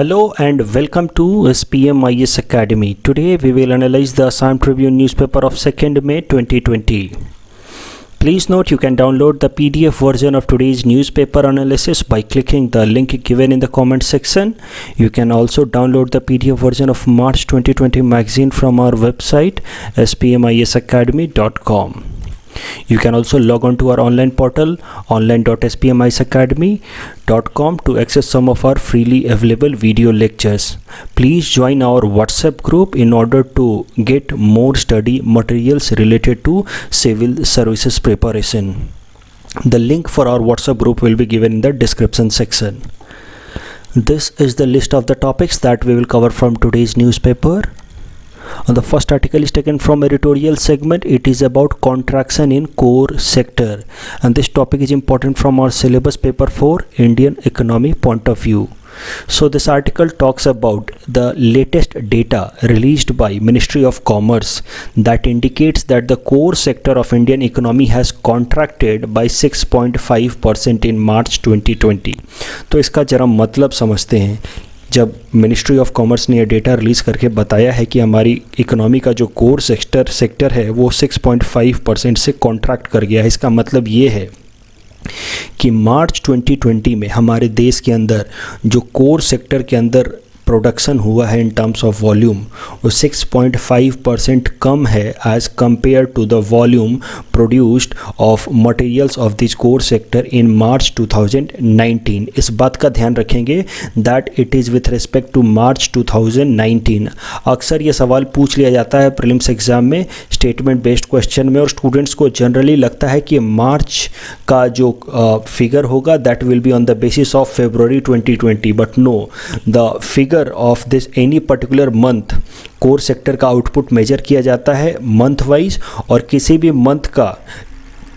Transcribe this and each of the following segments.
Hello and welcome to SPMIS Academy. Today we will analyze the Assam Tribune newspaper of 2nd May 2020. Please note you can download the PDF version of today's newspaper analysis by clicking the link given in the comment section. You can also download the PDF version of March 2020 magazine from our website spmisacademy.com. You can also log on to our online portal online.spmisacademy.com to access some of our freely available video lectures. Please join our WhatsApp group in order to get more study materials related to civil services preparation. The link for our WhatsApp group will be given in the description section. This is the list of the topics that we will cover from today's newspaper. The first article is taken from editorial segment. It is about contraction in core sector, and this topic is important from our syllabus paper for Indian economy point of view. So this article talks about the latest data released by Ministry of Commerce that indicates that the core sector of Indian economy has contracted by 6.5% in March 2020. तो इसका जरा मतलब समझते हैं. जब ministry of commerce ने यह data release करके बताया है कि हमारी इकोनॉमी का जो कोर सेक्टर है वो 6.5% से कॉन्ट्रैक्ट कर गया है, इसका मतलब ये है कि मार्च 2020 में हमारे देश के अंदर जो कोर सेक्टर के अंदर प्रोडक्शन हुआ है इन टर्म्स ऑफ वॉल्यूम वो 6.5% कम है as compared to the volume produced of materials of this core sector in March 2019. इस बात का ध्यान रखेंगे that it is with respect to March 2019. अक्सर ये सवाल पूछ लिया जाता है प्रीलिम्स एग्ज़ाम में स्टेटमेंट बेस्ड क्वेश्चन में, और स्टूडेंट्स को जनरली लगता है कि मार्च का जो फिगर होगा that will be on the basis of February 2020, but no, the figure of this any particular month core sector का आउटपुट मेजर किया जाता है मंथ वाइज, और किसी भी मंथ का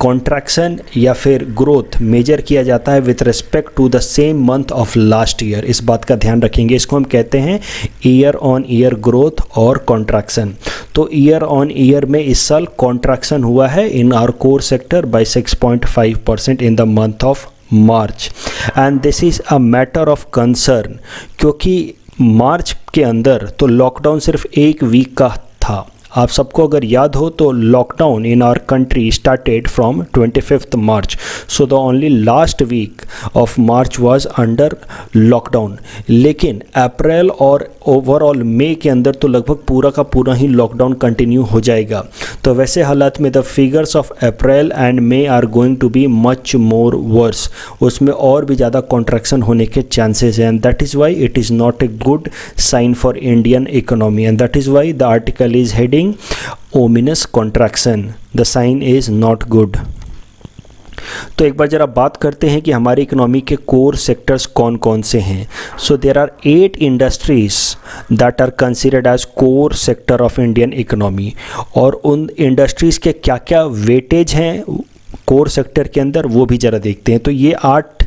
कॉन्ट्रैक्शन या फिर ग्रोथ मेजर किया जाता है with respect to the same month of last year. इस बात का ध्यान रखेंगे. इसको हम कहते हैं ईयर ऑन ईयर ग्रोथ और कॉन्ट्रैक्शन. तो ईयर ऑन ईयर में इस साल कॉन्ट्रैक्शन हुआ है in our core sector by 6.5% in the month of March, and this is a matter of concern, क्योंकि मार्च के अंदर तो लॉकडाउन सिर्फ एक वीक का था. आप सबको अगर याद हो तो lockdown in our country started from 25th March, so the only last week of March was under lockdown. लेकिन अप्रैल और ओवरऑल मई के अंदर तो लगभग पूरा का पूरा ही लॉकडाउन कंटिन्यू हो जाएगा. तो वैसे हालात में the figures of April and May are going to be much more worse. उसमें और भी ज़्यादा कॉन्ट्रैक्शन होने के चांसेस हैं, and that is why it is not a good sign for Indian economy, and that is why the article is heading ominous contraction. The sign is not good. तो एक बार ज़रा बात करते हैं कि हमारी इकोनॉमी के कोर सेक्टर्स कौन कौन से हैं. So there are 8 industries that are considered as core sector of Indian economy, और उन इंडस्ट्रीज़ के क्या क्या वेटेज हैं कोर सेक्टर के अंदर वो भी ज़रा देखते हैं. तो ये 8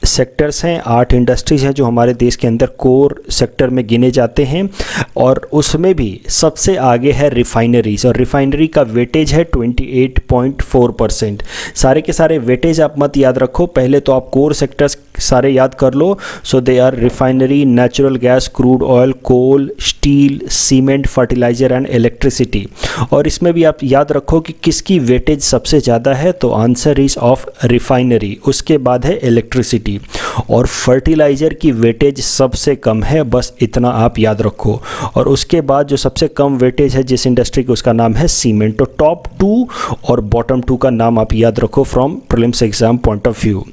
सेक्टर्स हैं, 8 इंडस्ट्रीज़ हैं जो हमारे देश के अंदर कोर सेक्टर में गिने जाते हैं, और उसमें भी सबसे आगे है रिफाइनरीज, और रिफाइनरी का वेटेज है 28.4%. सारे के सारे वेटेज आप मत याद रखो, पहले तो आप कोर सेक्टर्स सारे याद कर लो. So they are refinery, natural gas, crude oil, coal, steel, cement, fertiliser and electricity. और इसमें भी आप याद रखो कि किसकी वेटेज सबसे ज़्यादा है, तो आंसर इज़ ऑफ रिफाइनरी. उसके बाद है इलेक्ट्रिसिटी, और फर्टिलाइज़र की वेटेज सबसे कम है, बस इतना आप याद रखो. और उसके बाद जो सबसे कम वेटेज है जिस इंडस्ट्री की, उसका नाम है सीमेंट. तो टॉप 2 और बॉटम 2 का नाम आप याद रखो from prelims exam point of view.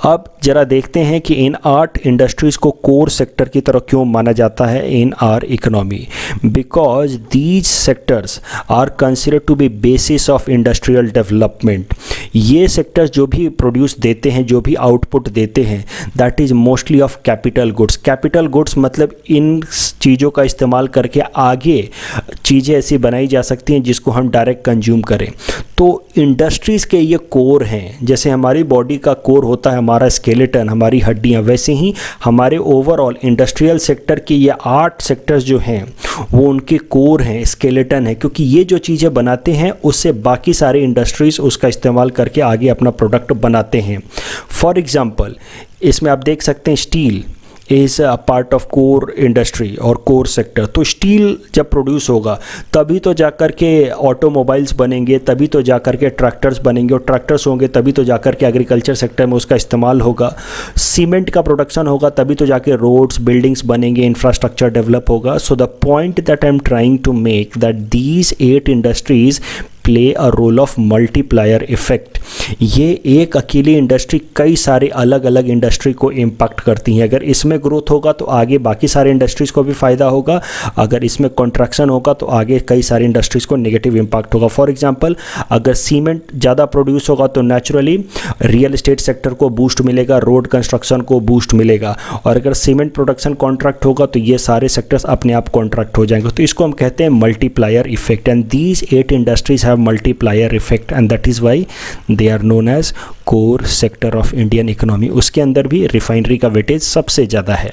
अब जरा देखते हैं कि इन 8 इंडस्ट्रीज़ को कोर सेक्टर की तरह क्यों माना जाता है in our economy. Because these sectors are considered to be basis of industrial development. ये सेक्टर्स जो भी प्रोड्यूस देते हैं, जो भी आउटपुट देते हैं, that is mostly of capital goods. Capital goods मतलब इन चीज़ों का इस्तेमाल करके आगे चीज़ें ऐसी बनाई जा सकती हैं जिसको हम डायरेक्ट कंज्यूम करें. तो इंडस्ट्रीज़ के ये कोर हैं. जैसे हमारी बॉडी का कोर होता है हमारा स्केलेटन, हमारी हड्डियाँ, वैसे ही हमारे ओवरऑल इंडस्ट्रियल सेक्टर के ये 8 सेक्टर्स जो हैं वो उनके कोर हैं, स्केलेटन है, क्योंकि ये जो चीज़ें बनाते हैं उससे बाकी सारे इंडस्ट्रीज़ उसका इस्तेमाल करके आगे अपना प्रोडक्ट बनाते हैं. फॉर एग्ज़ाम्पल इसमें आप देख सकते हैं steel is a part of core industry और कोर सेक्टर। तो स्टील जब प्रोड्यूस होगा तभी तो जाकर के ऑटोमोबाइल्स बनेंगे, तभी तो जाकर के ट्रैक्टर्स बनेंगे, और ट्रैक्टर्स होंगे तभी तो जाकर के एग्रीकल्चर सेक्टर में उसका इस्तेमाल होगा। सीमेंट का प्रोडक्शन होगा तभी तो जाके रोड्स, बिल्डिंग्स बनेंगे, इंफ्रास्ट्रक्चर डेवलप होगा। So the point that I am trying to make that these 8 industries play a role of multiplier effect. ये एक अकेली इंडस्ट्री कई सारे अलग अलग इंडस्ट्री को इम्पैक्ट करती हैं। अगर इसमें ग्रोथ होगा तो आगे बाकी सारे इंडस्ट्रीज़ को भी फ़ायदा होगा, अगर इसमें कॉन्ट्रैक्शन होगा तो आगे कई सारी इंडस्ट्रीज़ को नेगेटिव इम्पैक्ट होगा। फॉर एग्जांपल, अगर सीमेंट ज़्यादा प्रोड्यूस होगा तो नेचुरली रियल एस्टेट सेक्टर को बूस्ट मिलेगा, रोड कंस्ट्रक्शन को बूस्ट मिलेगा, और अगर सीमेंट प्रोडक्शन कॉन्ट्रैक्ट होगा तो ये सारे सेक्टर्स अपने आप कॉन्ट्रैक्ट हो जाएंगे। तो इसको हम कहते हैं multiplier effect, and these 8 industries multiplier effect and that is why they are known as core sector of Indian economy। उसके अंदर भी रिफाइनरी का वेटेज सबसे ज़्यादा है।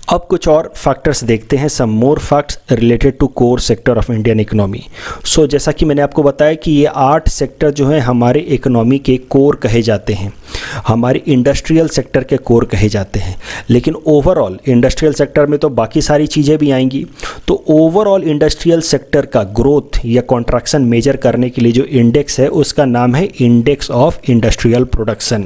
अब कुछ और फैक्टर्स देखते हैं, some more facts related to core sector of Indian economy. So जैसा कि मैंने आपको बताया कि ये 8 सेक्टर जो हैं हमारे इकोनॉमी के कोर कहे जाते हैं, हमारे इंडस्ट्रियल सेक्टर के कोर कहे जाते हैं। लेकिन ओवरऑल इंडस्ट्रियल सेक्टर में तो बाकी सारी चीज़ें भी आएंगी। तो ओवरऑल इंडस्ट्रियल सेक्टर का ग्रोथ या कॉन्ट्रैक्शन मेजर करने के लिए जो इंडेक्स है उसका नाम है इंडेक्स ऑफ इंडस्ट्रियल प्रोडक्शन।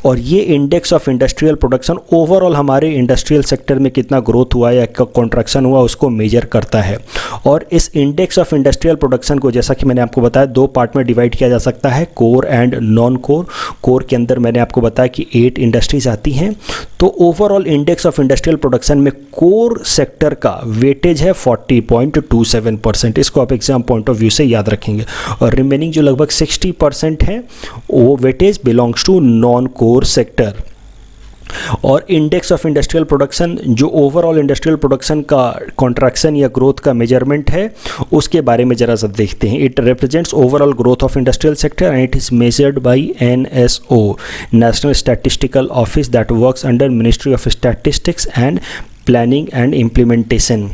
और ये index of industrial production overall हमारे इंडस्ट्रियल सेक्टर में कितना ग्रोथ हुआ या कॉन्ट्रैक्शन हुआ उसको मेजर करता है। और इस इंडेक्स ऑफ इंडस्ट्रियल प्रोडक्शन को, जैसा कि मैंने आपको बताया, 2 पार्ट में डिवाइड किया जा सकता है, core and non core. Core के अंदर मैंने आपको बताया कि 8 इंडस्ट्रीज आती हैं। तो overall index of industrial production में कोर सेक्टर का वेटेज है 40.27%। इसको आप एग्जाम पॉइंट ऑफ व्यू से याद रखेंगे। और रिमेनिंग जो लगभग 60% है वो weightage belongs to non core sector. और इंडेक्स ऑफ इंडस्ट्रियल प्रोडक्शन जो ओवरऑल इंडस्ट्रियल प्रोडक्शन का कॉन्ट्रैक्शन या ग्रोथ का मेजरमेंट है उसके बारे में ज़रा सा देखते हैं। It represents overall growth of industrial sector and it is measured by NSO, national statistical office that works under ministry of statistics and planning and implementation.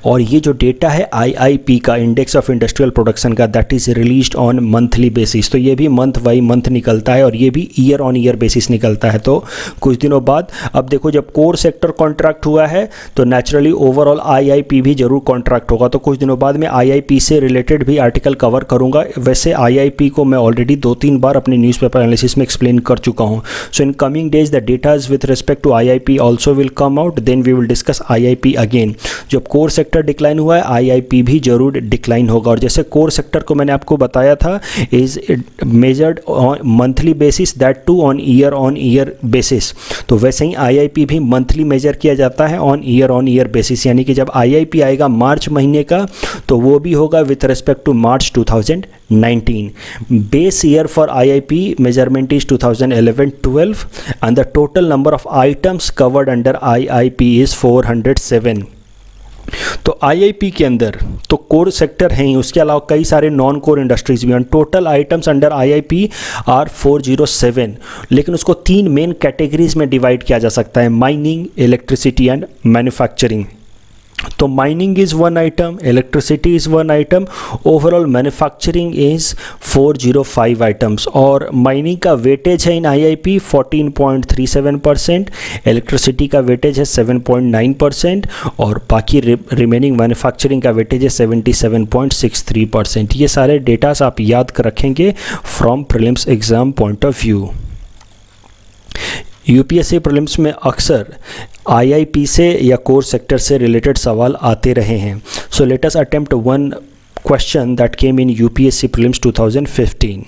और ये जो डेटा है IIP का, इंडेक्स ऑफ इंडस्ट्रियल प्रोडक्शन का, that is released on monthly basis. तो ये भी month by month निकलता है और ये भी ईयर ऑन ईयर बेसिस निकलता है। तो कुछ दिनों बाद, अब देखो, जब कोर सेक्टर कॉन्ट्रैक्ट हुआ है तो नेचुरली ओवरऑल IIP भी जरूर कॉन्ट्रैक्ट होगा। तो कुछ दिनों बाद मैं IIP से रिलेटेड भी आर्टिकल कवर करूँगा। वैसे IIP को मैं ऑलरेडी 2-3 बार अपने न्यूज़पेपर एनालिसिस में एक्सप्लेन कर चुका हूँ। So in coming days the datas with respect to IIP also will come out, then we will discuss IIP again. जब कोर सेक्टर डिक्लाइन हुआ है IIP भी जरूर डिक्लाइन होगा। और जैसे कोर सेक्टर को मैंने आपको बताया था is measured on monthly basis, that too on year basis. तो वैसे ही IIP भी मंथली मेजर किया जाता है ऑन ईयर बेसिस। यानी कि जब IIP आएगा मार्च महीने का तो वो भी होगा with respect to March 2019। Base year for IIP measurement is 2011-12 and the total number of items covered under IIP is 407। तो IIP के अंदर तो कोर सेक्टर हैं ही, उसके अलावा कई सारे नॉन कोर इंडस्ट्रीज भी हैं। Total items under IIP are 407, लेकिन उसको 3 मेन कैटेगरीज में डिवाइड किया जा सकता है, माइनिंग, इलेक्ट्रिसिटी एंड मैन्युफैक्चरिंग। तो mining is 1 item, electricity is 1 item, overall manufacturing is 405 items. और माइनिंग का वेटेज है इन IIP 14.37%, इलेक्ट्रिसिटी का वेटेज है 7.9% और बाकी रिमेनिंग मैन्युफैक्चरिंग का वेटेज है 77.63%। ये सारे डेटास आप याद रखेंगे from prelims exam point of view. UPSC prelims में अक्सर IIP से या कोर सेक्टर से रिलेटेड सवाल आते रहे हैं। So let us attempt one question that came in UPSC prelims 2015.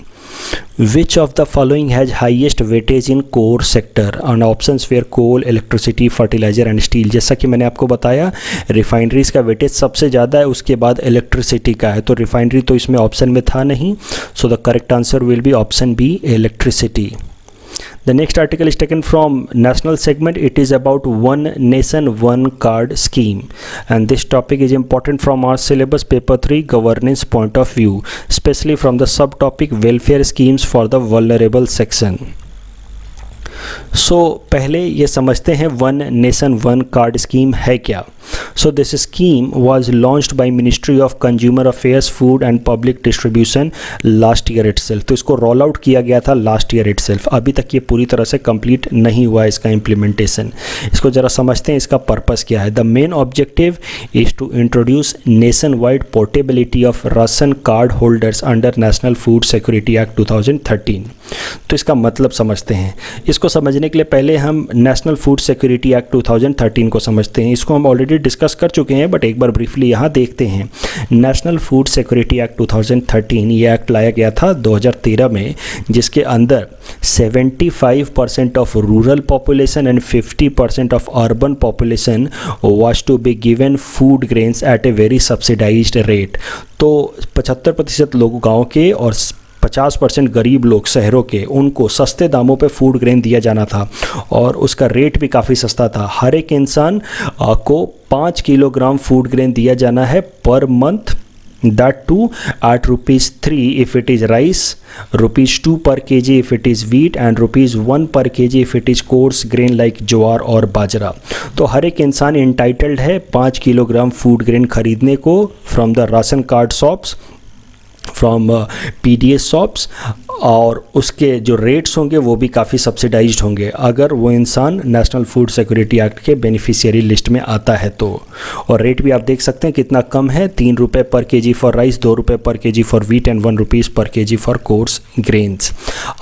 Which of the following has highest weightage in core sector? And options were coal, electricity, fertilizer and steel. जैसा कि मैंने आपको बताया रिफाइनरीज का वेटेज सबसे ज़्यादा है, उसके बाद इलेक्ट्रिसिटी का है। तो रिफाइनरी तो इसमें ऑप्शन में था नहीं, so the correct answer will be option B, electricity. The next article is taken from national segment. It is about one nation one card scheme, and this topic is important from our syllabus paper 3 governance point of view, especially from the subtopic welfare schemes for the vulnerable section. So पहले ये समझते हैं one nation one card scheme है क्या। So this scheme was launched by Ministry of Consumer Affairs, Food and Public Distribution last year itself. तो इसको roll out किया गया था लास्ट ईयर इटसेल्फ. अभी तक ये पूरी तरह से कंप्लीट नहीं हुआ है इसका इम्प्लीमेंटेशन. इसको ज़रा समझते हैं इसका पर्पस क्या है. The main objective is to introduce nation wide portability of ration card holders under national food security act 2013. तो इसका मतलब समझते हैं. इसको समझने के लिए पहले हम नेशनल फूड सिक्योरिटी एक्ट 2013 को समझते हैं. इसको हम ऑलरेडी डिस्कस कर चुके हैं, बट एक बार ब्रीफली यहाँ देखते हैं. नेशनल फूड सिक्योरिटी एक्ट 2013 ये एक्ट लाया गया था 2013 में, जिसके अंदर 75% of rural population and 50% of urban population was to be given food grains at a very subsidised rate. तो 75% लोग गाँव के और 50% गरीब लोग शहरों के, उनको सस्ते दामों पे फूड ग्रेन दिया जाना था और उसका रेट भी काफ़ी सस्ता था. हर एक इंसान को 5 किलोग्राम फूड ग्रेन दिया जाना है per month. That too at ₹3 if it is rice, ₹2 per kg if it is wheat and ₹1 per kg if it is coarse grain like ज्वार और बाजरा. तो हर एक इंसान इंटाइटल्ड है 5 किलोग्राम फूड ग्रेन खरीदने को from the ration card shops, from PDS shops, और उसके जो रेट्स होंगे वो भी काफ़ी सब्सिडाइज्ड होंगे अगर वो इंसान नेशनल फूड सिक्योरिटी एक्ट के बेनिफिशियरी लिस्ट में आता है तो. और रेट भी आप देख सकते हैं कितना कम है. ₹3 पर केजी फॉर राइस, ₹2 पर केजी फॉर वीट एंड ₹1 पर केजी फॉर कोर्स ग्रेन्स.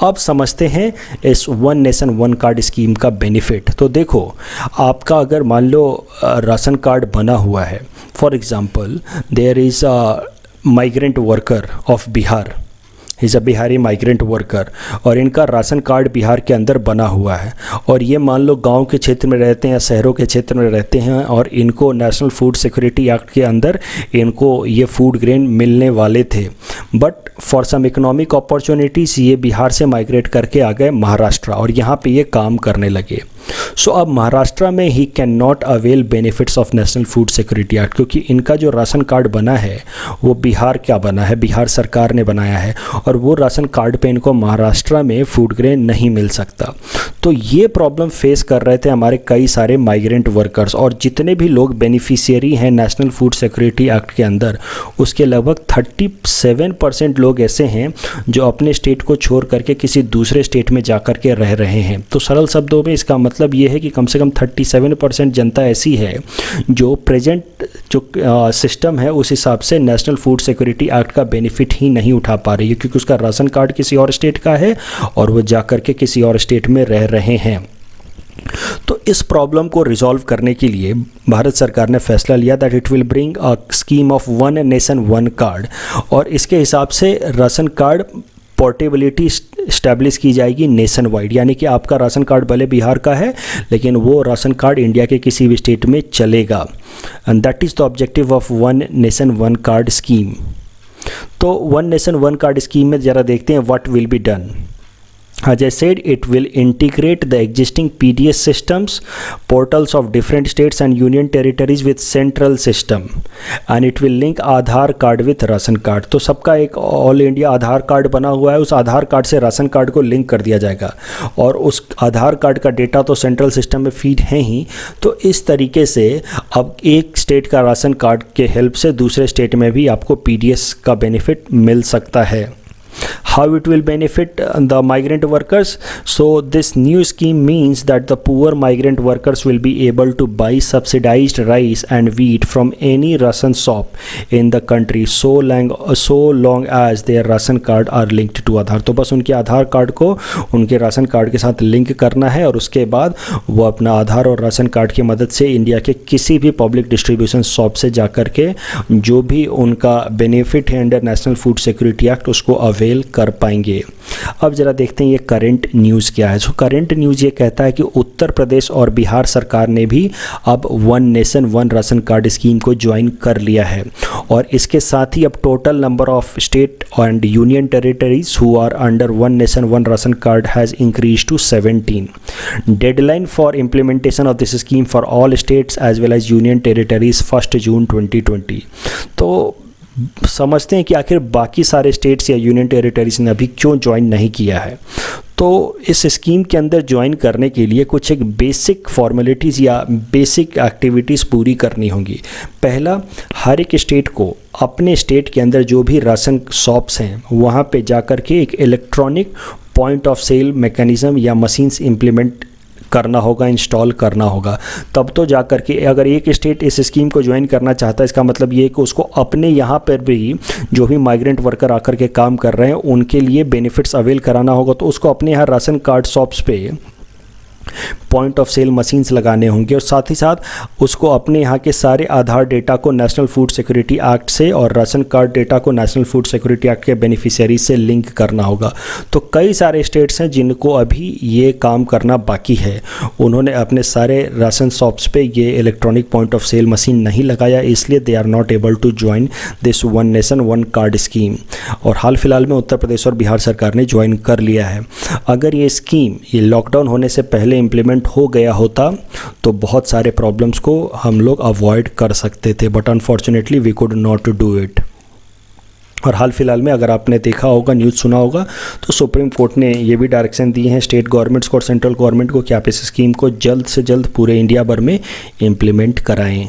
अब समझते हैं इस one nation one card scheme का बेनिफिट. तो देखो, आपका अगर मान लो राशन कार्ड बना हुआ है, for example there is a migrant worker of Bihar, is a Bihari migrant worker, और इनका राशन कार्ड बिहार के अंदर बना हुआ है, और ये मान लो गांव के क्षेत्र में रहते हैं या शहरों के क्षेत्र में रहते हैं, और इनको नेशनल फूड सिक्योरिटी एक्ट के अंदर इनको ये फूड ग्रेन मिलने वाले थे, but for some economic opportunities ये बिहार से माइग्रेट करके आ गए महाराष्ट्र और यहाँ पे ये काम करने लगे. सो अब महाराष्ट्र में he can not avail benefits of national food security act, क्योंकि इनका जो राशन कार्ड बना है वो बिहार क्या बना है, बिहार सरकार ने बनाया है, और वो राशन कार्ड पे इनको महाराष्ट्र में फूड ग्रेन नहीं मिल सकता. तो ये प्रॉब्लम फेस कर रहे थे हमारे कई सारे माइग्रेंट वर्कर्स, और जितने भी लोग बेनिफिशियरी हैं नेशनल फूड सिक्योरिटी एक्ट के अंदर, उसके लगभग 37% लोग ऐसे हैं जो अपने स्टेट को छोड़ करके किसी दूसरे स्टेट में जा कर के रह रहे हैं. तो सरल शब्दों में इसका मतलब ये है कि कम से कम 37% जनता ऐसी है जो प्रेजेंट जो सिस्टम है उस हिसाब से नेशनल फूड सिक्योरिटी एक्ट का बेनिफिट ही नहीं उठा पा रही है, क्योंकि उसका राशन कार्ड किसी और स्टेट का है और वो जा कर के किसी और स्टेट में रह रहे हैं. तो इस प्रॉब्लम को रिजॉल्व करने के लिए भारत सरकार ने फैसला लिया that it will bring a scheme of one nation one card, और इसके हिसाब से राशन कार्ड पोर्टेबिलिटी इस्टेब्लिश की जाएगी नेशन वाइड. यानी कि आपका राशन कार्ड भले बिहार का है लेकिन वो राशन कार्ड इंडिया के किसी भी स्टेट में चलेगा, and that is the objective of one nation one card scheme. तो one nation one card scheme में ज़रा देखते हैं what will be done. As I said, it will integrate the existing PDS systems, portals of different states and union territories with central system, and it will link Aadhaar card with ration card. तो सबका एक all India आधार card बना हुआ है, उस आधार card से ration card को link कर दिया जाएगा, और उस आधार कार्ड का डेटा तो सेंट्रल सिस्टम में फीड है ही. तो इस तरीके से अब एक स्टेट का राशन कार्ड के हेल्प से दूसरे स्टेट में भी आपको PDS का बेनिफिट मिल सकता है. How it will benefit the migrant workers? So this new scheme means that the poor migrant workers will be able to buy subsidized rice and wheat from any ration shop in the country so long as their ration card are linked to Aadhaar. तो बस उनके आधार card को उनके ration card के साथ link करना है, और उसके बाद वो अपना आधार और राशन कार्ड की मदद से इंडिया के किसी भी पब्लिक डिस्ट्रीब्यूशन शॉप से जा कर के जो भी उनका बेनिफिट है under national food security act उसको अवेल कर पाएंगे. अब जरा देखते हैं ये करंट न्यूज़ क्या है. सो करंट न्यूज़ ये कहता है कि उत्तर प्रदेश और बिहार सरकार ने भी अब one nation one ration card scheme को ज्वाइन कर लिया है, और इसके साथ ही अब total number of state and union territories who are under one nation one ration card has increase to 17. Deadline for implementation of this scheme for all states as well as union territories 1 June 2020. तो समझते हैं कि आखिर बाकी सारे states या union territories ने अभी क्यों ज्वाइन नहीं किया है। तो इस स्कीम के अंदर ज्वाइन करने के लिए कुछ एक बेसिक फॉर्मेलिटीज़ या बेसिक एक्टिविटीज़ पूरी करनी होंगी। पहला, हर एक स्टेट को अपने स्टेट के अंदर जो भी राशन शॉप्स हैं वहाँ पे जाकर के एक electronic point of sale mechanism या मशीन्स इम्प्लीमेंट करना होगा, इंस्टॉल करना होगा। तब तो जाकर के अगर एक स्टेट इस स्कीम को ज्वाइन करना चाहता है, इसका मतलब ये है कि उसको अपने यहाँ पर भी जो भी माइग्रेंट वर्कर आकर के काम कर रहे हैं उनके लिए बेनिफिट्स अवेल कराना होगा। तो उसको अपने यहाँ राशन कार्ड शॉप्स पे पॉइंट ऑफ सेल मशीन्स लगाने होंगे और साथ ही साथ उसको अपने यहाँ के सारे आधार डेटा को नेशनल फूड सिक्योरिटी एक्ट से और राशन कार्ड डेटा को नेशनल फूड सिक्योरिटी एक्ट के बेनिफिशियरी से लिंक करना होगा। तो कई सारे स्टेट्स हैं जिनको अभी ये काम करना बाकी है। उन्होंने अपने सारे राशन शॉप्स पे ये electronic point of sale machine नहीं लगाया, इसलिए they are not able to join this one nation one card scheme. और हाल फिलहाल में उत्तर प्रदेश और बिहार सरकार ने ज्वाइन कर लिया है। अगर ये स्कीम ये लॉकडाउन होने से पहले इम्प्लीमेंट हो गया होता तो बहुत सारे प्रॉब्लम्स को हम लोग अवॉइड कर सकते थे, but unfortunately we could not do it. और हाल फिलहाल में अगर आपने देखा होगा, न्यूज़ सुना होगा, तो सुप्रीम कोर्ट ने ये भी डायरेक्शन दी हैं स्टेट गवर्नमेंट्स को और सेंट्रल गवर्नमेंट को कि आप इस स्कीम को जल्द से जल्द पूरे इंडिया भर में इम्प्लीमेंट कराएं।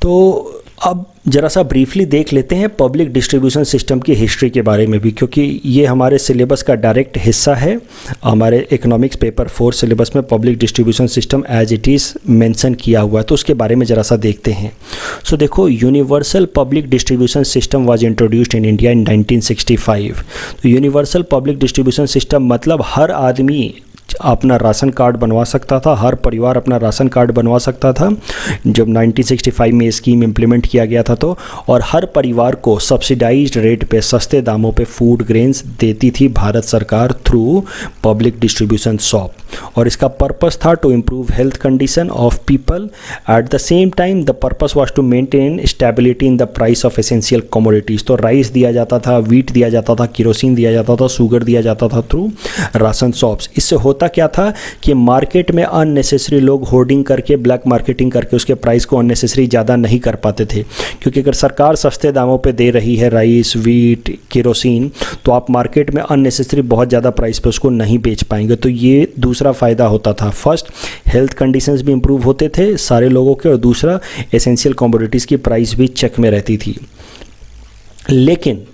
तो अब ज़रा सा ब्रीफली देख लेते हैं पब्लिक डिस्ट्रीब्यूशन सिस्टम की हिस्ट्री के बारे में भी, क्योंकि ये हमारे सिलेबस का डायरेक्ट हिस्सा है। हमारे इकोनॉमिक्स पेपर 4 सिलेबस में public distribution system as it is mention किया हुआ है, तो उसके बारे में ज़रा सा देखते हैं। सो देखो, universal public distribution system was introduced in India in 1965। तो यूनिवर्सल पब्लिक डिस्ट्रीब्यूशन सिस्टम मतलब हर आदमी अपना राशन कार्ड बनवा सकता था, हर परिवार अपना राशन कार्ड बनवा सकता था जब 1965 में स्कीम इम्प्लीमेंट किया गया था। तो और हर परिवार को सब्सिडाइज्ड रेट पे सस्ते दामों पे फूड ग्रेन्स देती थी भारत सरकार थ्रू पब्लिक डिस्ट्रीब्यूशन शॉप। और इसका पर्पस था to improve health condition of people. At the same time the purpose was to maintain stability in the price of essential commodities. तो राइस दिया जाता था, वीट दिया जाता था, केरोसिन दिया जाता था, शुगर दिया जाता था थ्रू राशन शॉप्स। इससे होता क्या था कि मार्केट में अननेसेसरी लोग होर्डिंग करके ब्लैक मार्केटिंग करके उसके प्राइस को अननेसेसरी ज़्यादा नहीं कर पाते थे, क्योंकि अगर सरकार सस्ते दामों पे दे रही है राइस, वीट, केरोसिन, तो आप मार्केट में अननेसेसरी बहुत ज़्यादा प्राइस पे उसको नहीं बेच पाएंगे। तो ये दूसरा फ़ायदा होता था। फर्स्ट, हेल्थ कंडीशंस भी इंप्रूव होते थे सारे लोगों के, और दूसरा एसेंशियल कमोडिटीज़ की प्राइस भी चेक में रहती थी। लेकिन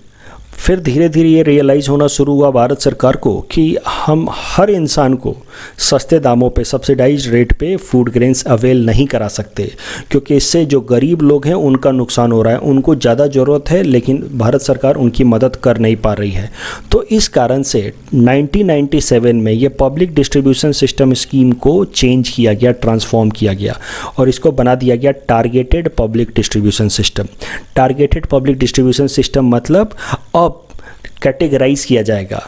फिर धीरे धीरे ये रियलाइज़ होना शुरू हुआ भारत सरकार को कि हम हर इंसान को सस्ते दामों पे सब्सिडाइज्ड रेट पे फूड ग्रेन्स अवेल नहीं करा सकते, क्योंकि इससे जो गरीब लोग हैं उनका नुकसान हो रहा है। उनको ज़्यादा ज़रूरत है लेकिन भारत सरकार उनकी मदद कर नहीं पा रही है। तो इस कारण से 1997 में ये पब्लिक डिस्ट्रीब्यूशन सिस्टम स्कीम को चेंज किया गया, ट्रांसफॉर्म किया गया और इसको बना दिया गया targeted public distribution system. Targeted public distribution system मतलब अब कैटेगराइज किया जाएगा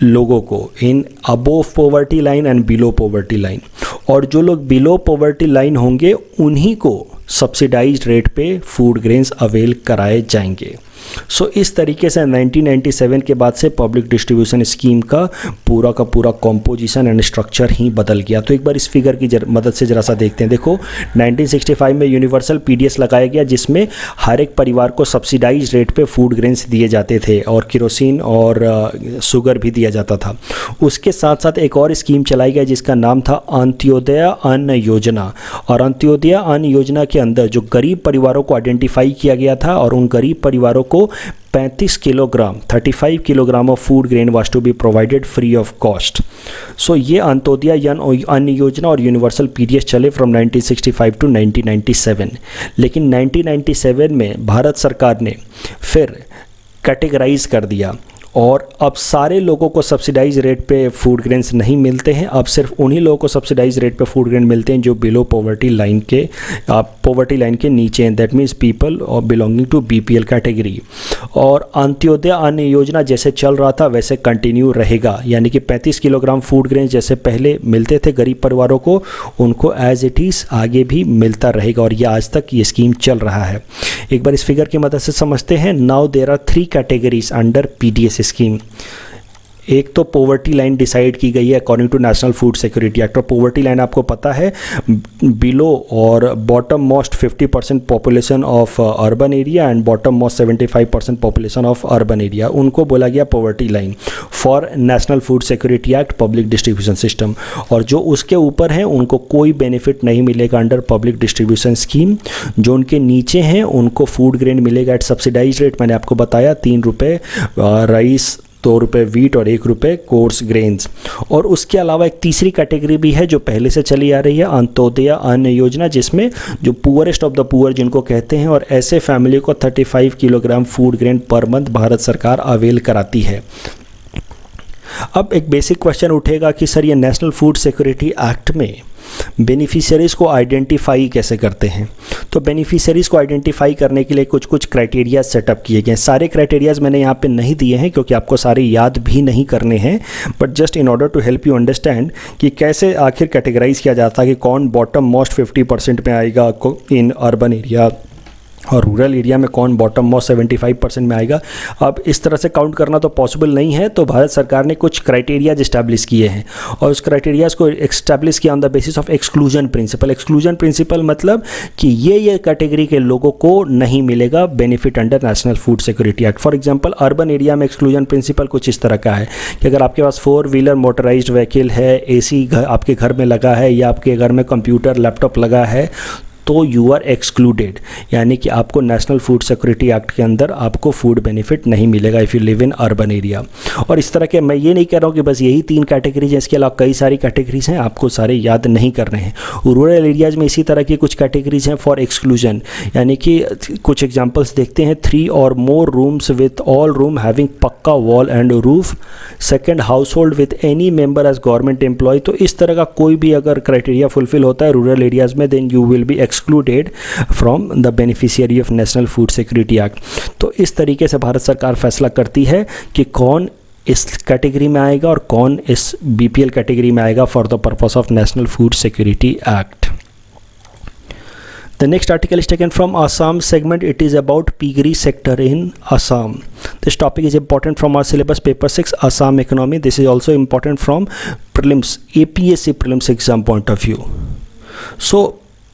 लोगों को in above poverty line and below poverty line, और जो लोग बिलो पॉवर्टी लाइन होंगे उन्हीं को सब्सिडाइज्ड रेट पे फूड ग्रेन्स अवेल कराए जाएंगे। सो इस तरीके से 1997 के बाद से पब्लिक डिस्ट्रीब्यूशन स्कीम का पूरा कॉम्पोजिशन एंड स्ट्रक्चर ही बदल गया। तो एक बार इस फिगर की मदद से ज़रा सा देखते हैं। देखो, 1965 में यूनिवर्सल पीडीएस लगाया गया जिसमें हर एक परिवार को सब्सिडाइज रेट पे फूड ग्रेन्स दिए जाते थे और केरोसिन और शुगर भी दिया जाता था। उसके साथ साथ एक और स्कीम चलाई गई जिसका नाम था अंत्योदय अन्न योजना। और अंत्योदय अन्न योजना के अंदर जो गरीब परिवारों को आइडेंटिफाई किया गया था और उन गरीब परिवारों को 35 kilogram 35 kilogram of food grain was to be provided free of cost. So ये अंत्योदय अन्न योजना और यूनिवर्सल पीडीएस चले फ्रॉम 1965 टू 1997। लेकिन 1997 में भारत सरकार ने फिर कैटेगराइज कर दिया और अब सारे लोगों को सब्सिडाइज रेट पे फूड ग्रेन्स नहीं मिलते हैं। अब सिर्फ उन्हीं लोगों को सब्सिडाइज रेट पे फूड ग्रेन मिलते हैं जो बिलो पॉवर्टी लाइन के नीचे हैं। दैट मीन्स पीपल और बिलोंगिंग टू बीपीएल कैटेगरी। और अंत्योदय अन्न योजना जैसे चल रहा था वैसे कंटिन्यू रहेगा, यानी कि 35 किलोग्राम फूड ग्रेन जैसे पहले मिलते थे गरीब परिवारों को, उनको एज इट इज़ आगे भी मिलता रहेगा और ये आज तक ये स्कीम चल रहा है। एक बार इस फिगर की मदद से समझते हैं। Now there are 3 categories under PDS scheme. एक तो पॉवर्टी लाइन डिसाइड की गई है according to national food security act. और पॉवर्टी लाइन आपको पता है बिलो और bottom most 50% population of urban area and bottom most 75% population of urban area, उनको बोला गया poverty line for national food security act public distribution system. और जो उसके ऊपर हैं उनको कोई बेनिफिट नहीं मिलेगा अंडर पब्लिक डिस्ट्रीब्यूशन स्कीम। जो उनके नीचे हैं उनको फूड ग्रेन मिलेगा एट सब्सिडाइज रेट, मैंने आपको बताया 3 रुपये राइस, 2 रुपये वीट और 1 रुपये कोर्स ग्रेन्स। और उसके अलावा एक तीसरी कैटेगरी भी है जो पहले से चली आ रही है, अंत्योदय अन्न योजना, जिसमें जो पुअरेस्ट ऑफ द पुअर जिनको कहते हैं, और ऐसे फैमिली को 35 kilogram food grain per month Bharat सरकार अवेल कराती है। अब एक बेसिक क्वेश्चन उठेगा कि सर ये नेशनल फूड सिक्योरिटी एक्ट में बेनिफिशियरीज़ को आइडेंटिफाई कैसे करते हैं। तो बेनिफिशियरीज़ को आइडेंटिफाई करने के लिए कुछ कुछ क्राइटेरिया सेटअप किए गए हैं। सारे क्राइटेरियाज़ मैंने यहाँ पे नहीं दिए हैं क्योंकि आपको सारे याद भी नहीं करने हैं, but just in order to help you understand कि कैसे आखिर कैटेगराइज किया जाता है कि कौन बॉटम मोस्ट 50% में आएगा इन अर्बन एरिया और रूरल एरिया में कौन बॉटम मोस्ट 75% में आएगा। अब इस तरह से काउंट करना तो पॉसिबल नहीं है, तो भारत सरकार ने कुछ क्राइटेरियाज इस्टेब्लिश किए हैं और उस क्राइटेरियाज को इस्टेब्लिश किया on the basis of exclusion principle. Exclusion principle मतलब कि ये कैटेगरी के लोगों को नहीं मिलेगा benefit under national food security act. For example urban area में एक्सक्लूजन प्रिंसिपल कुछ इस तरह का है कि अगर आपके पास 4 व्हीलर मोटराइज्ड व्हीकल है, AC आपके घर में लगा है या आपके घर में कंप्यूटर लैपटॉप लगा है, तो यू आर एक्सक्लूडेड, यानी कि आपको नेशनल फूड सिक्योरिटी एक्ट के अंदर आपको फूड बेनिफिट नहीं मिलेगा if you live in urban area. और इस तरह के, मैं ये नहीं कह रहा हूँ कि बस यही 3 कैटेगरीज हैं, इसके अलावा कई सारी कैटेगरीज हैं, आपको सारे याद नहीं करने हैं। रूरल एरियाज़ में इसी तरह की कुछ कैटेगरीज हैं फॉर एक्सक्लूजन, यानी कि कुछ एग्जाम्पल्स देखते हैं। 3 और more rooms with all room having pucca wall and roof, second household with any member as government employ. तो इस तरह का कोई भी अगर क्राइटेरिया फुलफिल होता है रूरल एरियाज़ में, then you will be excluded from the beneficiary of National Food Security Act। तो इस तरीके से भारत सरकार फैसला करती है कि कौन इस कैटेगरी में आएगा और कौन इस BPL कैटेगरी में आएगा for the purpose of national food security act. The next article is taken from Assam segment. It is about piggery sector in Assam. This topic is important from our syllabus paper 6 Assam economy. This is also important from prelims APSC prelims exam point of view. So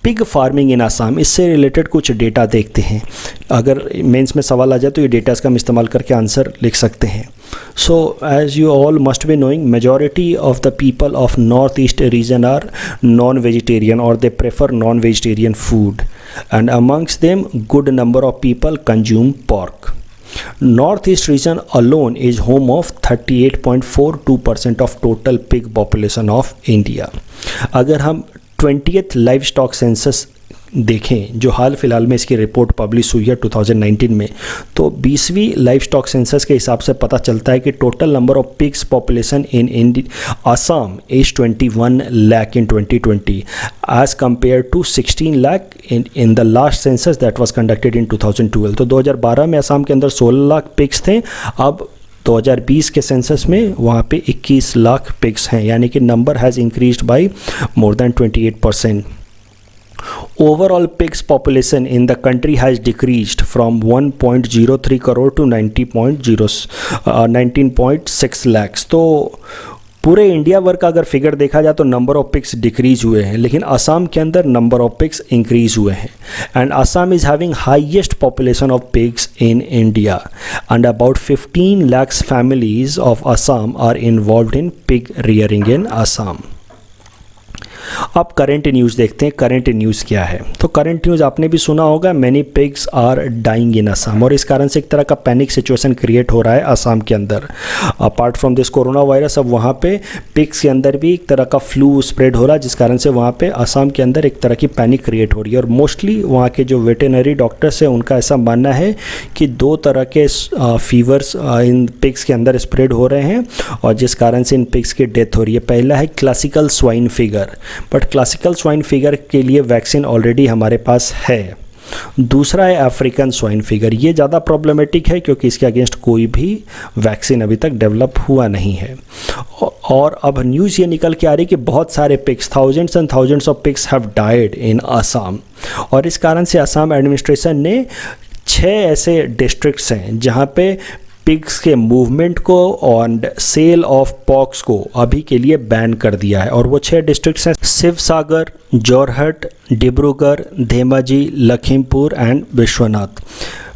pig farming in Assam, इससे related कुछ data देखते हैं। अगर mains में सवाल आ जाए तो ये डेटास का हम इस्तेमाल करके आंसर लिख सकते हैं। So as you all must be knowing, majority of the people of north east region are non vegetarian और they prefer non vegetarian food and amongst them good number of people consume pork. North East region alone is home of 38.42% of total pig population of India. अगर हम 20th live stock census देखें जो हाल फिलहाल में इसकी report publish हुई है 2019 में, तो 20वीं लाइव स्टॉक सेंसस के हिसाब से पता चलता है कि total number of pigs population in Assam is 21 lakh in 2020 एज compare to 16 lakh in the last census that was conducted in 2012। तो 2012 में आसाम के अंदर 16 लाख पिग्स थे, अब 2020 के सेंसस में वहाँ पे 21 लाख पिग्स हैं, यानी कि number has increased by more than 28%. Overall pigs population in the country has decreased from 1.03 crore to 19.6 lakhs. तो पूरे इंडिया भर का अगर फिगर देखा जाए तो नंबर ऑफ पिग्स डिक्रीज हुए हैं, लेकिन असम के अंदर नंबर ऑफ पिग्स इंक्रीज हुए हैं. And Assam is having highest population of pigs in India and about 15 lakhs families of Assam are involved in pig rearing in Assam. अब करंट न्यूज़ देखते हैं. करंट न्यूज़ क्या है? तो करंट न्यूज़ आपने भी सुना होगा, many pigs are dying in Assam, और इस कारण से एक तरह का पैनिक सिचुएशन क्रिएट हो रहा है असम के अंदर. Apart from this corona virus, अब वहाँ पे पिग्स के अंदर भी एक तरह का फ्लू स्प्रेड हो रहा है, जिस कारण से वहाँ पे असम के अंदर एक तरह की पैनिक क्रिएट हो रही है. और मोस्टली वहाँ के जो वेटेनरी डॉक्टर्स हैं उनका ऐसा मानना है कि 2 तरह के फीवर्स इन पिग्स के अंदर स्प्रेड हो रहे हैं और जिस कारण से इन पिग्स की डेथ हो रही है. पहला है classical swine figure, but classical swine figure के लिए वैक्सीन ऑलरेडी हमारे पास है. दूसरा है अफ्रीकन स्वाइन फिगर. ये ज़्यादा प्रॉब्लमेटिक है क्योंकि इसके अगेंस्ट कोई भी वैक्सीन अभी तक डेवलप हुआ नहीं है. और अब न्यूज़ ये निकल के आ रही कि बहुत सारे pigs, thousands and thousands of pigs have died in Assam. और इस कारण से असम एडमिनिस्ट्रेशन ने 6 ऐसे डिस्ट्रिक्ट्स हैं जहाँ पे पिग्स के मूवमेंट को और सेल ऑफ पॉक्स को अभी के लिए बैन कर दिया है। और वो 6 डिस्ट्रिक्ट्स हैं: Sivasagar, Jorhat, Dibrugarh, Dhemaji, Lakhimpur and Biswanath.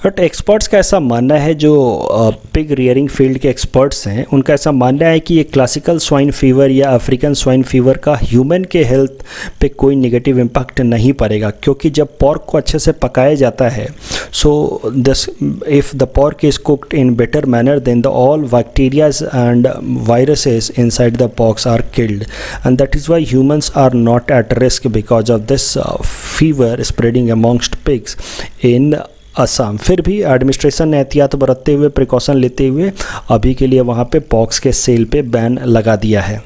But experts का ऐसा मानना है, जो पिग रियरिंग फील्ड के एक्सपर्ट्स हैं उनका ऐसा मानना है कि ये क्लासिकल स्वाइन फीवर या अफ्रीकन स्वाइन फीवर का ह्यूमन के हेल्थ पे कोई नेगेटिव इम्पैक्ट नहीं पड़ेगा, क्योंकि जब पॉर्क को अच्छे से पकाया जाता है, so this if the pork is cooked in better manner than the all bacterias and viruses inside the porks are killed, and that is why humans are not at risk because of this fever spreading amongst pigs in Assam. फिर भी administration ने एहतियात बरतते हुए, precaution लेते हुए अभी के लिए वहाँ पे पॉक्स के सेल पे बैन लगा दिया है।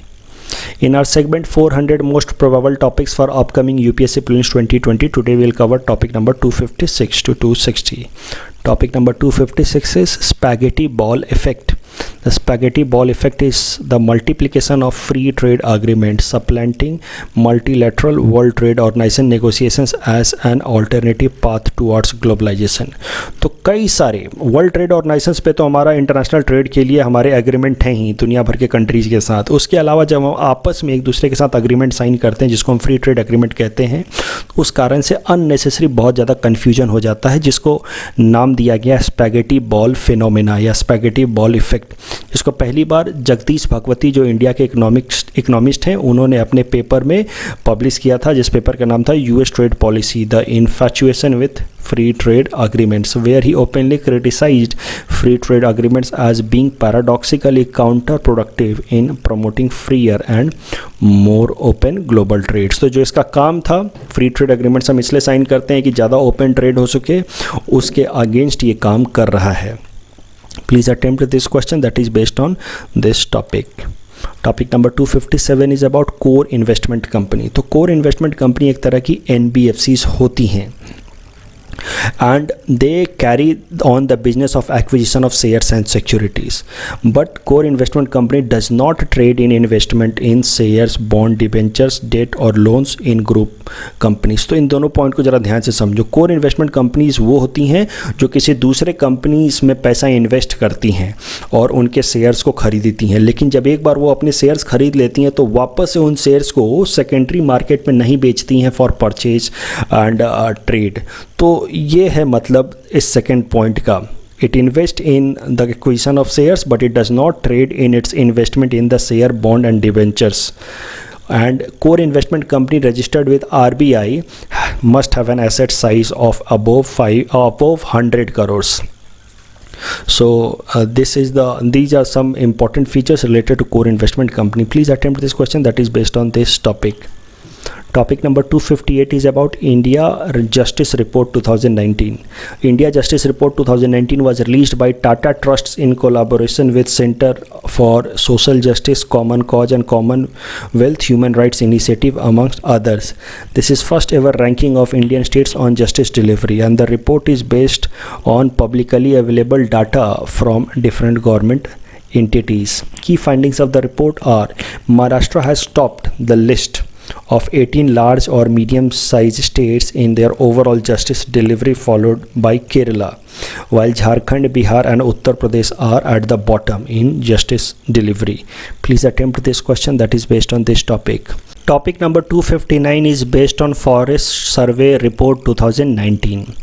In our segment 400 most probable topics for upcoming UPSC Prelims 2020, today we will cover topic number 256 to 260. Topic number 256 is spaghetti ball effect. The spaghetti ball effect is the multiplication of free trade agreements, supplanting multilateral world trade organization negotiations as an alternative path towards globalization. तो कई सारे world trade organisations पे तो हमारा international trade के लिए हमारे agreement हैं ही दुनिया भर के कंट्रीज़ के साथ। उसके अलावा जब हम आपस में एक दूसरे के साथ एग्रीमेंट साइन करते हैं, जिसको हम फ्री ट्रेड एग्रीमेंट कहते हैं, उस कारण से अननेसेसरी बहुत ज़्यादा कन्फ्यूजन हो जाता है, जिसको नाम दिया गया स्पैगेटी बॉल फिनोमेना या स्पैगेटी बॉल इफेक्ट, जिसको पहली बार जगदीश भगवती जो इंडिया के इकोनॉमिस्ट हैं उन्होंने अपने पेपर में पब्लिश किया था, जिस पेपर का नाम था US trade policy the infatuation with free trade agreements, where he openly criticized free trade agreements as being paradoxically counterproductive in promoting freer and more open global trades. तो जो इसका काम था, फ्री ट्रेड एग्रीमेंट्स हम इसलिए sign करते हैं कि ज़्यादा ओपन ट्रेड हो सके, उसके अगेंस्ट ये काम कर रहा है। Please attempt this question that is based on this topic. Topic number 257 is about core investment company. तो कोर इन्वेस्टमेंट कंपनी एक तरह की NBFCs होती हैं, and they carry on the business of acquisition of shares and securities, but core investment company does not trade in investment in shares, bond, debentures, debt or loans in group companies. तो इन दोनों point को ज़रा ध्यान से समझो। Core investment companies वो होती हैं जो किसी दूसरे कंपनीज में पैसा इन्वेस्ट करती हैं और उनके शेयर्स को खरीदती हैं, लेकिन जब एक बार वो अपने शेयर्स खरीद लेती हैं तो वापस से उन शेयर्स को सेकेंडरी मार्केट में नहीं बेचती हैं फॉर परचेज एंड ट्रेड। तो ये है मतलब इस सेकेंड पॉइंट का। It invests in the acquisition of shares, but it does not trade in its investment in the share, bond and debentures. And core investment company registered with RBI must have an asset size of above 100 crores. So these are some important features related to core investment company. Please attempt this question that is based on this topic. Topic number 258 is about India Justice Report 2019. India Justice Report 2019 was released by Tata Trusts in collaboration with Center for Social Justice, Common Cause and Commonwealth Human Rights Initiative amongst others. This is first ever ranking of Indian states on justice delivery, and the report is based on publicly available data from different government entities. Key findings of the report are: Maharashtra has topped the list of 18 large or medium-sized states in their overall justice delivery, followed by Kerala, while Jharkhand, Bihar and Uttar Pradesh are at the bottom in justice delivery. Please attempt this question that is based on this topic. Topic number 259 is based on Forest Survey Report 2019.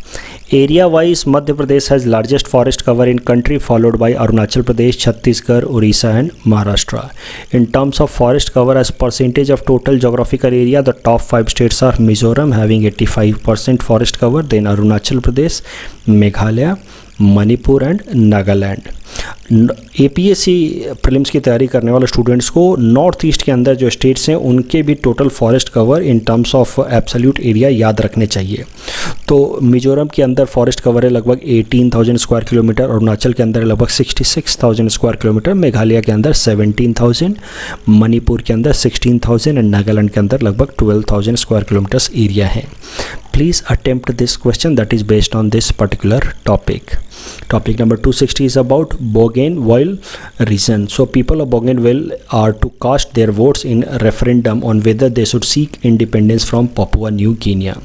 Area-wise, Madhya Pradesh has largest forest cover in country, followed by Arunachal Pradesh, Chhattisgarh, Orissa and Maharashtra. In terms of forest cover as percentage of total geographical area, the top 5 states are Mizoram having 85% forest cover, then Arunachal Pradesh, Meghalaya, Manipur and Nagaland. APSC prelims की तैयारी करने वाले students को north east के अंदर जो states हैं उनके भी total forest cover in terms of absolute area याद रखने चाहिए। तो मिजोरम के अंदर फॉरेस्ट कवर है लगभग 18,000 स्क्वायर किलोमीटर, अरुणाचल के अंदर लगभग 66,000 स्क्वायर किलोमीटर, मेघालय के अंदर 17,000, मणिपुर के अंदर 16,000 एंड नागालैंड के अंदर लगभग 12,000 स्क्वायर किलोमीटर्स एरिया है। Please attempt this question that is based on this particular topic. Topic number 260 is about Bougainville region. So people of Bougainville are to cast their votes in a referendum on whether they should seek independence from Papua New Guinea.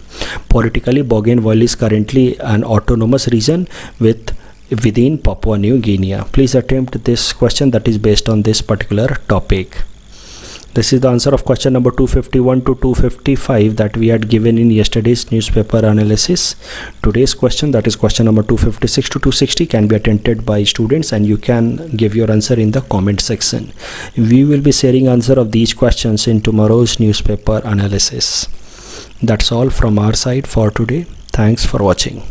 Politically, Bougainville is currently an autonomous region with within Papua New Guinea. Please attempt this question that is based on this particular topic. This is the answer of question number 251 to 255 that we had given in yesterday's newspaper analysis. Today's question, that is question number 256 to 260, can be attempted by students, and you can give your answer in the comment section. We will be sharing answer of these questions in tomorrow's newspaper analysis. That's all from our side for today. Thanks for watching.